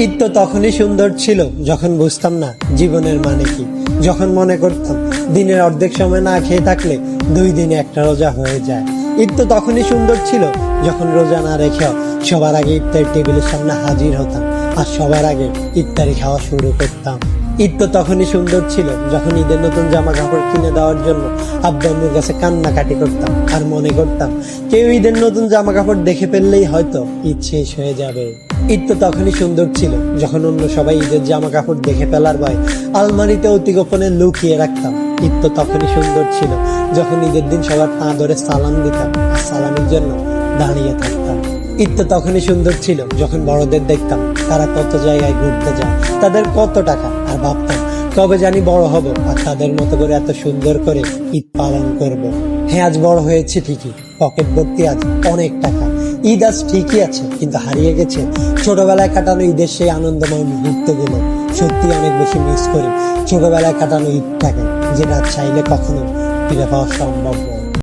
ঈদ তো তখনই সুন্দর ছিল যখন বুঝতাম না জীবনের মানে কি, যখন মনে করতাম দিনের অর্ধেক সময় না খেয়ে থাকলে 2 দিনে একটা রোজা হয়ে যায়। ঈদ তো তখনই সুন্দর ছিল যখন রোজা না রেখেও সবার আগে ইফতার টেবিলের সামনে হাজির হতাম আর সবার আগে ইফতারি খাওয়া শুরু করতাম। ঈদ তো তখনই সুন্দর ছিল যখন ঈদের নতুন জামা কাপড় কিনে দেওয়ার জন্য আব্বু আম্মুর কাছে কান্নাকাটি করতাম আর মনে করতাম কেউ ঈদের নতুন জামা কাপড় দেখে ফেললেই হয়তো ঈদ শেষ হয়ে যাবে। ঈদ তো তখনই সুন্দর ছিল যখন অন্য সবাই ঈদের জামা কাপড় দেখে ফেলার ভয় আলমারিতে অতি গোপনে লুকিয়ে রাখতাম। ঈদ তো তখনই সুন্দর ছিল যখন ঈদের দিন সবার পা ধরে সালাম দিতাম আর সালামের জন্য দাঁড়িয়ে থাকতাম। ঈদ তো তখনই সুন্দর ছিল যখন বড়দের দেখতাম তারা কত জায়গায় ঘুরতে যায়, তাদের কত টাকা, আর ভাবতাম কবে জানি বড় হব আর তাদের মতো করে এত সুন্দর করে ঈদ পালন করব। হ্যাঁ, আজ বড় হয়েছে ঠিকই, পকেট ভর্তি আজ অনেক টাকা। ঈদ আজ ঠিকই আছে, কিন্তু হারিয়ে গেছে ছোটবেলায় কাটানো ঈদের সেই আনন্দময় মুহূর্তগুলো। সত্যি অনেক বেশি মিস করি ছোটবেলায় কাটানো ঈদটাকে, যেটা চাইলে কখনো ফিরে পাওয়া সম্ভব নয়।